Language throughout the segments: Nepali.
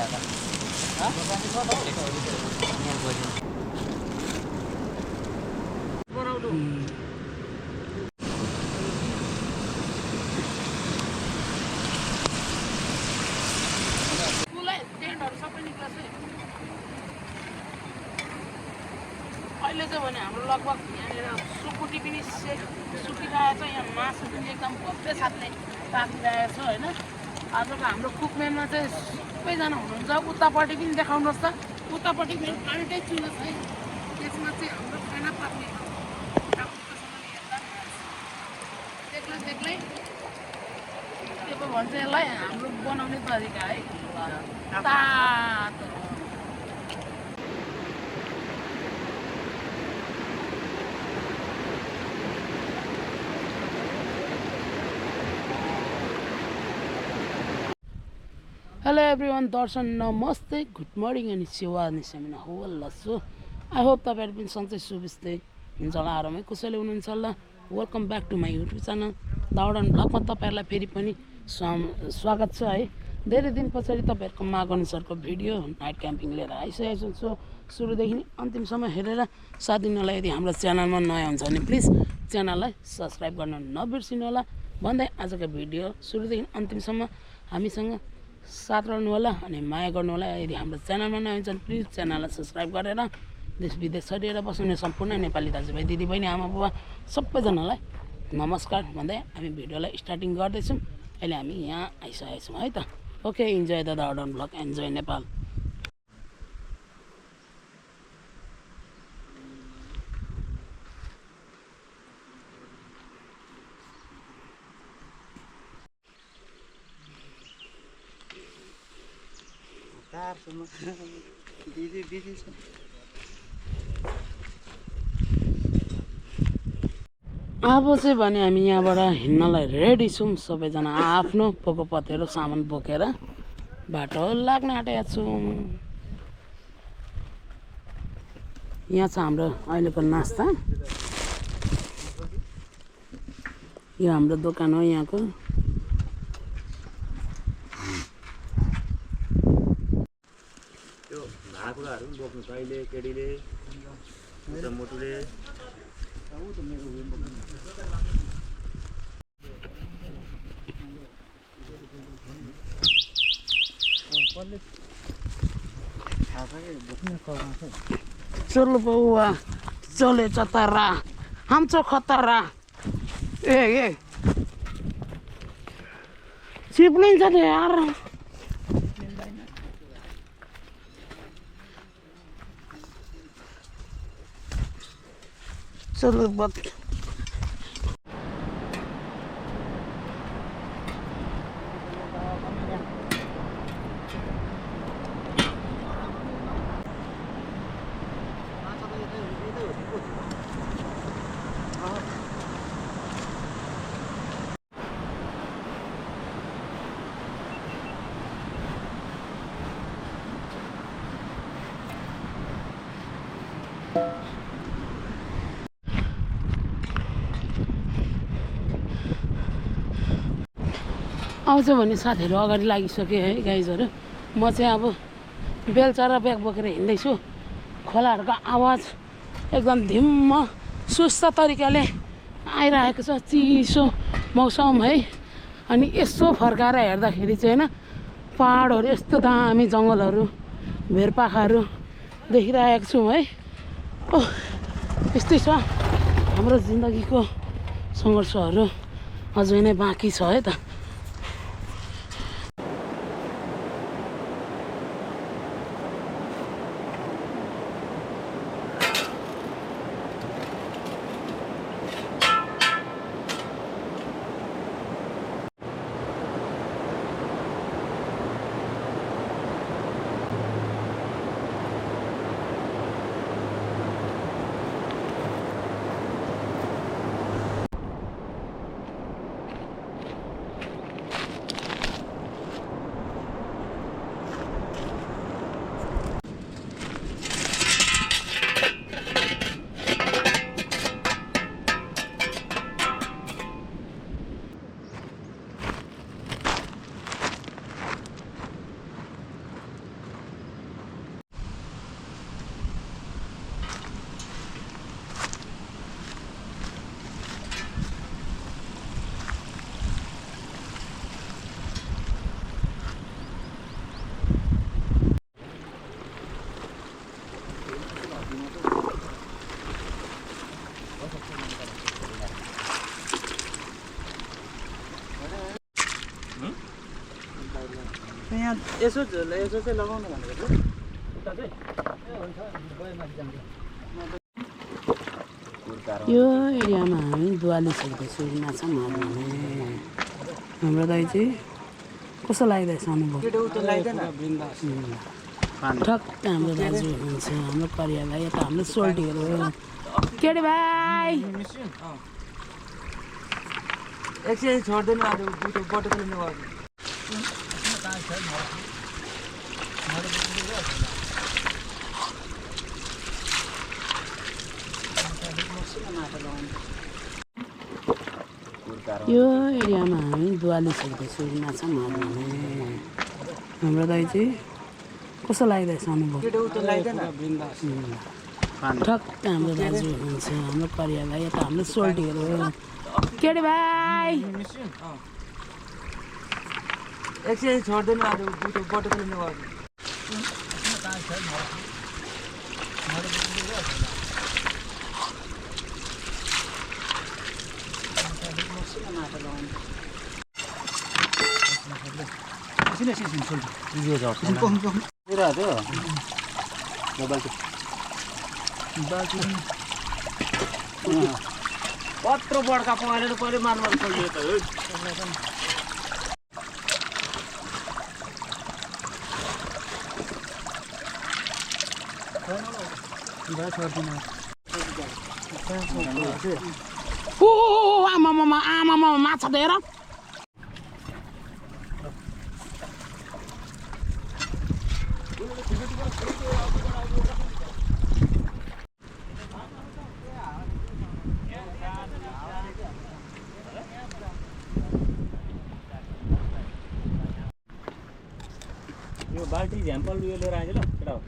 अहिले चाहिँ भने हाम्रो लगभग यहाँनिर सुकुटी पनि सुकिरहेको छ। यहाँ मासु पनि एकदम भव्य साथले पाकिरहेको छ होइन। आजको हाम्रो कुकम्यानमा चाहिँ सबैजना हुनुहुन्छ। उतापट्टि पनि देखाउनुहोस् त, उतापट्टि पनि फाल्टै चुलो छ है। त्यसमा चाहिँ हाम्रो खाना पाक्ने एक्लै एक्लै के पो भन्छ यसलाई, हाम्रो बनाउने तरिका है। तातो हेलो एभ्रिवान, दर्शन नमस्ते, गुड मर्निङ अनि सेवा अनि सेमिना हो लस्सु। आई होप तपाईँहरू पनि सन्चै सुबिस्तै हुन्छ होला, आरामै कुशलै हुनुहुन्छ होला। Welcome back to my YouTube channel दाउडन भ्लगमा तपाईँहरूलाई फेरि पनि स्वागत छ है। धेरै दिन पछाडि तपाईँहरूको माग अनुसारको भिडियो नाइट क्याम्पिङ लिएर आइसकेको छु। सुरुदेखि अन्तिमसम्म हेरेर साथ दिनलाई यदि हाम्रो च्यानलमा नयाँ हुन्छ भने प्लिज च्यानललाई सब्सक्राइब गर्न नबिर्सिनु होला भन्दै आजको भिडियो सुरुदेखि अन्तिमसम्म हामीसँग साथ रहनु होला अनि माया गर्नु होला। यदि हाम्रो च्यानलमा नयाँ हुन्छ भने प्लिज च्यानललाई सब्सक्राइब गरेर देश विदेश छरिएर बस्ने सम्पूर्ण नेपाली दाजुभाइ दिदीबहिनी आमा बुबा सबैजनालाई नमस्कार भन्दै हामी भिडियोलाई स्टार्टिङ गर्दैछौँ। अहिले हामी यहाँ आइसकेका छौँ है त। ओके, इन्जोय द दाउडन भ्लग, एन्जोय नेपाल। अब चाहिँ भने हामी यहाँबाट हिँड्नलाई रेडी छौँ। सबैजना आफ्नो पोको पतेरो सामान बोकेर बाटो लाग्न आँटेका छौँ। यहाँ छ हाम्रो अहिलेको नास्ता। यो हाम्रो दोकान हो यहाँको। कुराहरू पनि बोक्नु छ अहिले केटीले मोटुले। चलो बउआ चले चतारा हमचो खतरा ए चिप्लिन्छ नि यार। चलो बत आउँछ भन्ने साथीहरू अगाडि लागिसक्यो है गाइजहरू। म चाहिँ अब बेलचरा ब्याग बोकेर हिँड्दैछु। खोलाहरूको आवाज एकदम धिम्म सुस्त तरिकाले आइरहेको छ। चिसो मौसम है। अनि यसो फर्काएर हेर्दाखेरि चाहिँ होइन पहाडहरू यस्तो दामी जङ्गलहरू भेरपाखाहरू देखिरहेको छौँ है। यस्तै छ हाम्रो जिन्दगीको सङ्घर्षहरू अझै नै बाँकी छ है त। यहाँ यसो यसो चाहिँ लगाउनु भनेको थियो उता चाहिँ यो एरियामा हामी 42 सक्दैछौँ माछा मार्ने। हाम्रो दाइ चाहिँ कस्तो लाग्दैछ अनुभव? ठक्क हाम्रो दाजु हुनुहुन्छ, हाम्रो करिया भाइ, यता हाम्रो सोल्टीहरू केटी भाइ। एकछिन छोड्दैन आज दुईटा बटुको लिनु भयो यो एरियामा हामी 42 सक्दैछौँ माछा मार्ने। हाम्रो दाइ चाहिँ कस्तो लाग्दैछ अनुभव? ठक्क हाम्रो दाजु हुनुहुन्छ, हाम्रो करिया भाइ, यता हाम्रो सोल्टीहरू केटी भाइ। एकछिन छोड्दैन आज दुईटा बटुको लिनु भयो कत्रो बड्का परेर पऱ्यो मार्नु खोलियो त ओ आमामामा आमामामा माछा दिएर यो बाल्टी झ्याम्पल उयो लिएर आइज ल केटा हो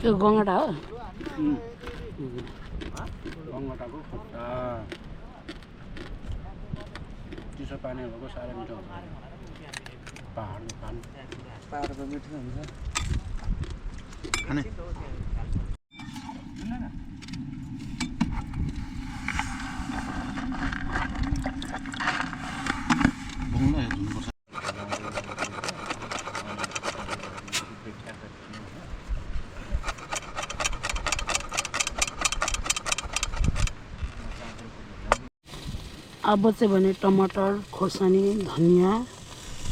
त्यो गङ्गटा हो। गङ्गटाको खुट्टा चिसो पानी भएको साह्रै मिठो हुन्छ। पहाडको पानी पाहाडको मिठो हुन्छ खाने भुङ्ला धुनुपर्छ। अब चाहिँ भने टमाटर, खोर्सानी, धनियाँ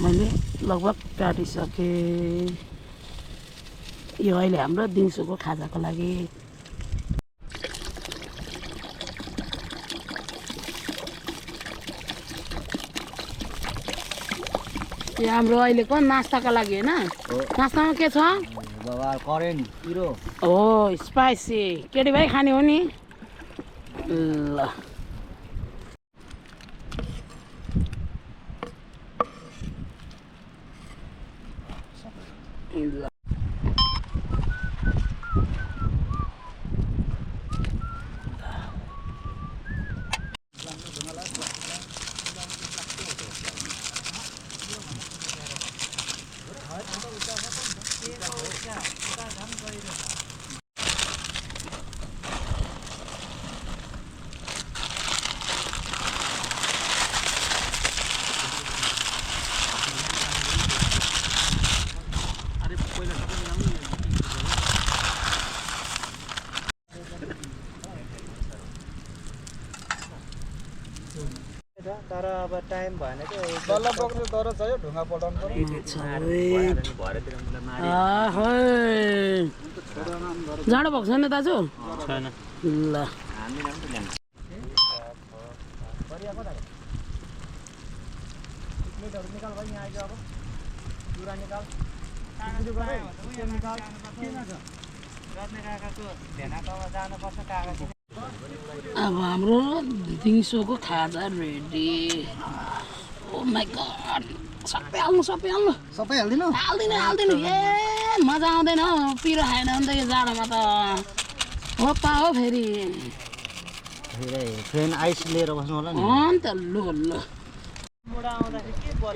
मैले लगभग काटिसकेँ। यो अहिले हाम्रो दिउँसोको खाजाको लागि। यो हाम्रो अहिलेको नास्ताको लागि होइन? नास्तामा के छ? करेन्ट पिरो हो स्पाइसी। केटी भाइ खाने हो नि? ल तर अब टाइम भएन कि बल्ल बोक्नु तर चाहिँ ढुङ्गा पठाउनु पर्यो जाडो भएको छैन दाजु? छैन ल निकाल भाइ यहाँ आइज अब चुरा निकाल अब हाम्रो दिउँसोको खाजा रेडी। ओ माई गड, सबै हाल्नु सबै हाल्दिनु हाल्दिनु ए मजा आउँदैन हौ पिरो खाएन भने त यो जाडोमा त हो पा हो फेरि फ्रेन्ड आइस लिएर बस्नु होला नि अन्त लो लो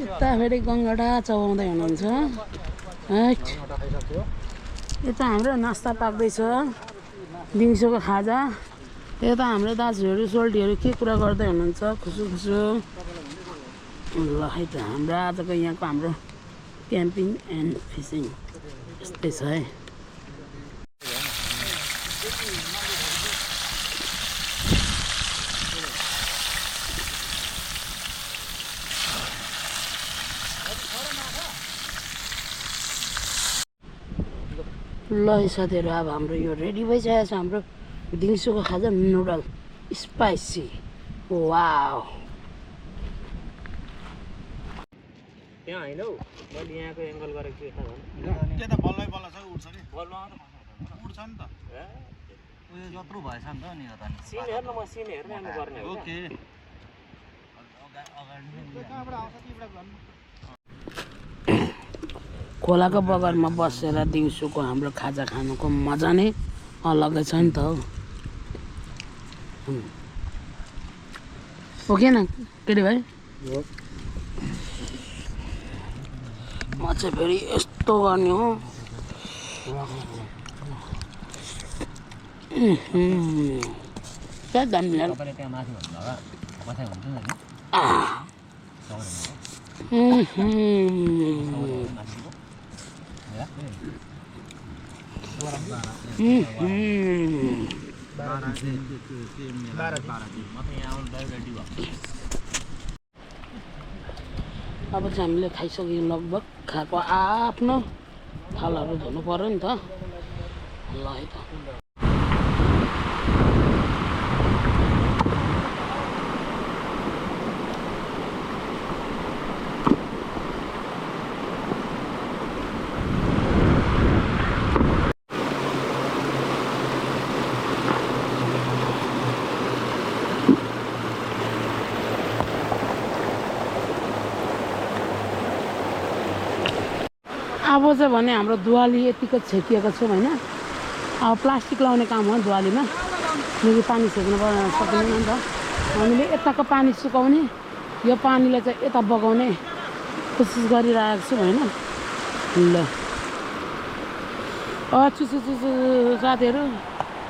यता फेरि गङ्गटा चबाउँदै हुनुहुन्छ। यता हाम्रो नास्ता पाक्दैछ, दिउँसोको खाजा। यता हाम्रो दाजुहरू सोल्टीहरू के कुरा गर्दै हुनुहुन्छ खुसु खुसु। ल है त हाम्रो आजको यहाँको हाम्रो क्याम्पिङ एन्ड फिसिङ यस्तै छ है। ल है साथीहरू, अब हाम्रो यो रेडी भइसकेको छ हाम्रो दिउँसोको खाजा नुडल स्पाइसी। वाउ, त्यहाँ होइन हौ, मैले यहाँको एङ्गल गरेको छु यता त्यो त बल्लै बल्ल छ उड्छ नि बलमा उड्छ नि त उयो जत्रो भएछ नि त नि यो त सिन हेर्नु, म सिन हेर्नु हेर्नु गर्ने हो ओके खोलाको बगरमा बसेर दिउँसोको हाम्रो खाजा खानुको मजा नै अलगै छ नि त हौ। ओके न केटी भाइ? म चाहिँ फेरि यस्तो गर्ने हो। क्या दामी लाग्यो। तपाईँले त्यहाँ माथि भन्नुभयो कतै हुन्छ नि अब चाहिँ हामीले खाइसक्यौँ लगभग। खाएको आफ्नो थालहरू धुनु पर्यो नि त। ल है त, अब चाहिँ भने हाम्रो दुवाली यतिको छेकिएको छ होइन। अब प्लास्टिक लाउने काम हो दुवालीमा, किनकि पानी छेक्नु सकिँदैन नि त। हामीले यताको पानी सुकाउने, यो पानीलाई चाहिँ यता बगाउने कोसिस गरिरहेको छु होइन। ल चुचु चुचु साथीहरू,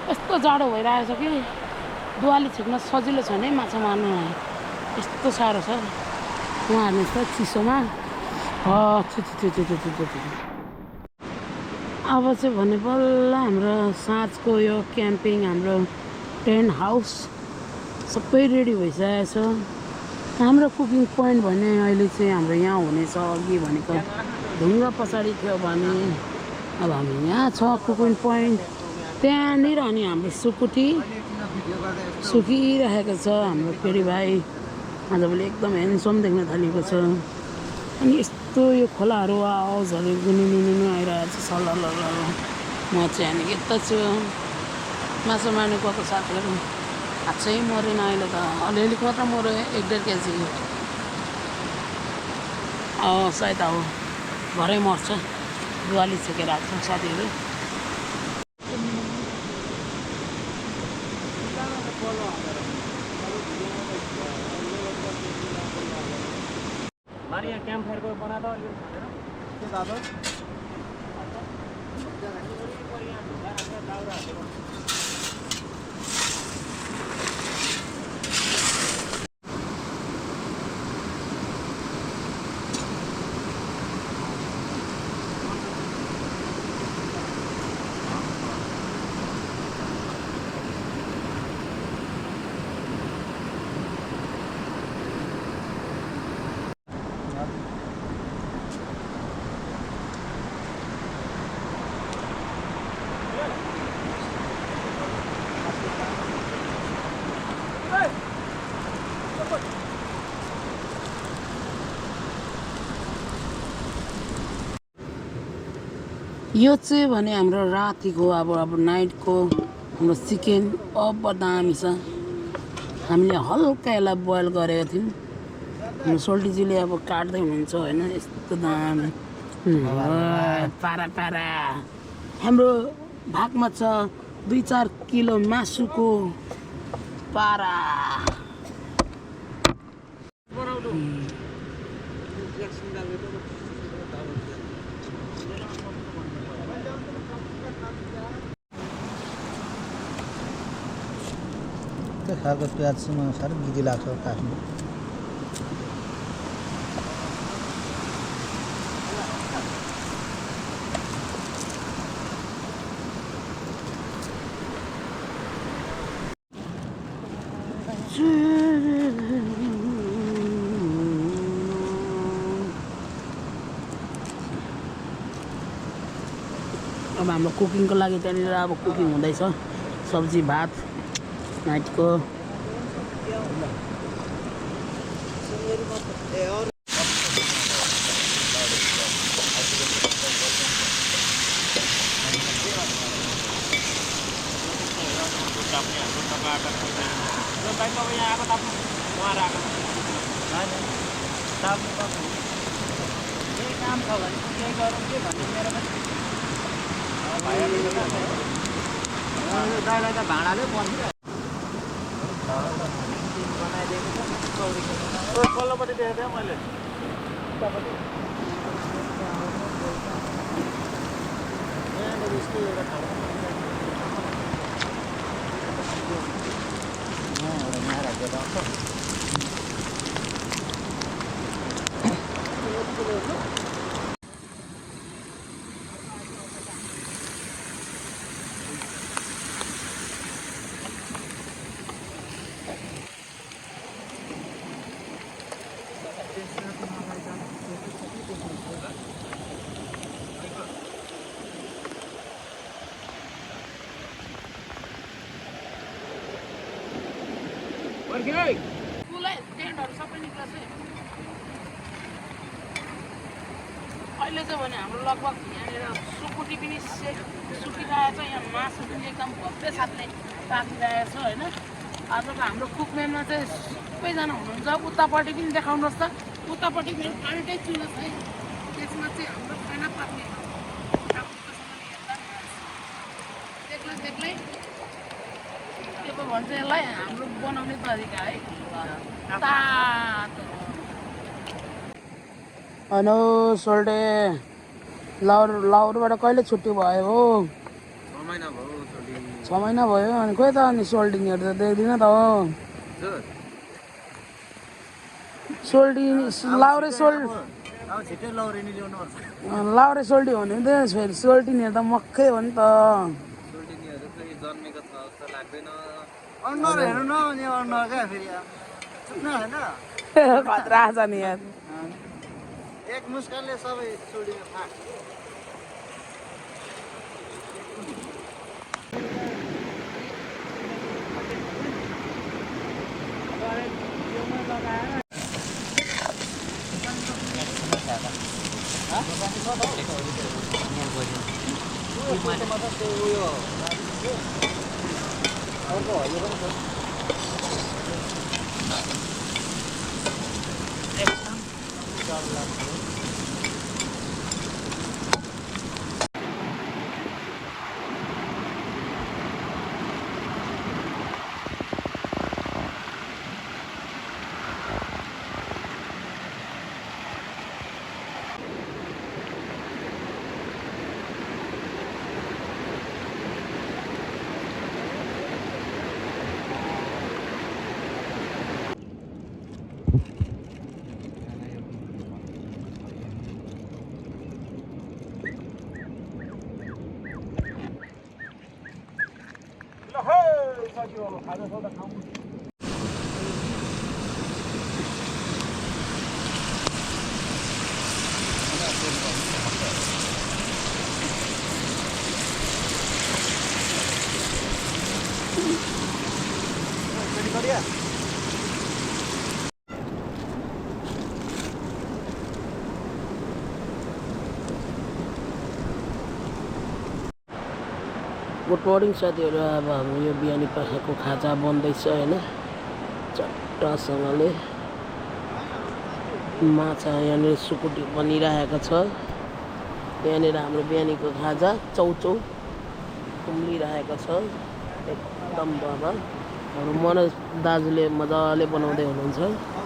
यस्तो जाडो भइरहेको छ कि दुवाली छेक्न सजिलो छ नि माछा मार्नु, यस्तो साह्रो छ उहाँ हेर्नुहोस् त चिसोमा। अब चाहिँ भने बल्ल हाम्रो साँझको यो क्याम्पिङ, हाम्रो टेन्ट हाउस सबै रेडी भइसकेको छ। हाम्रो कुकिङ पोइन्ट भने अहिले चाहिँ हाम्रो यहाँ हुनेछ। अघि भनेको ढुङ्गा पछाडि थियो भने अब हामी यहाँ छ कुकिङ पोइन्ट। त्यहाँनिर अनि हाम्रो सुकुटी सुकिरहेको छ हाम्रो केटी भाइ। आजभोलि एकदम ह्यान्डसम देख्न थालेको छ। अनि यस्तो यो खोलाहरू आवाजहरू गुनुनुनु आइरहेको छ सल्ल। म चाहिँ अनि यता छु माछा मार्नु गएको साथीहरू। हातै मरेन अहिले त, अलिअलि कता मऱ्यो 1.5 केजी। सायद अब भरै मर्छ। दुवाली छेकेर आएको छ साथीहरू। मारे यहाँ क्याम्प फायरको बना त अलिअलि भनेर के दादा यो चाहिँ भने हाम्रो रातिको अब नाइटको हाम्रो चिकन अब दामी छ। हामीले हल्का यसलाई बोइल गरेको थियौँ। हाम्रो सोल्टीजीले अब काट्दै हुनुहुन्छ होइन। यस्तो दामी पारा पारा हाम्रो भागमा छ 2-4 किलो मासुको पारा। त्यो खालको प्याजसँग साह्रै गिजी लाग्छ काट्नु। अब हाम्रो कुकिङको लागि त्यहाँनिर अब कुकिङ हुँदैछ सब्जी भात नाइटको काम छ भने केही गरौँ के भन्ने मेरो दाइलाई त भाँडाले बनाइदिएको पल्लोपट्टि देखेको थिएँ मैले यहाँनिर यस्तो एउटा ठाउँ अहिले चाहिँ भने हाम्रो लगभग यहाँनिर सुकुटी पनि सुकिरहेको छ यहाँ मासु पनि एकदम भव्य साथले पाकिरहेको छ होइन आजको हाम्रो कुकम्यानमा चाहिँ सबैजना हुनुहुन्छ उतापट्टि पनि देखाउनुहोस् त उतापट्टि पनि फाल्टै चुलो छ है त्यसमा चाहिँ हाम्रो खाना पाक्ने एक्लै एक्लै के पो भन्छ यसलाई हाम्रो बनाउने तरिका है तातो हेलो सोल्टे लाउरबाट कहिले छुट्टी भयो हो 6 महिना भयो अनि खोइ त अनि सोल्टिङहरू त देख्दिनँ त हो सोल्टिङ लाउरे लाउरे सोल्टी हो भने त फेरि सोल्टिङहरू त मक्कै हो नि त अनुहार हेर्नु न अनि अनुहार क्या फेरि चुक्न होइन खतरा छ नि यार एक मुस्कानले सबै छोडियो फाट गुड मर्निङ साथीहरू अब हाम्रो यो बिहानी पखाको खाजा बन्दैछ होइन चट्टसँगले माछा यहाँनिर सुकुटी बनिरहेको छ यहाँनिर हाम्रो बिहानीको खाजा चौचौ उम्लिरहेको छ एकदम बाबा हाम्रो मनोज दाजुले मजाले बनाउँदै हुनुहुन्छ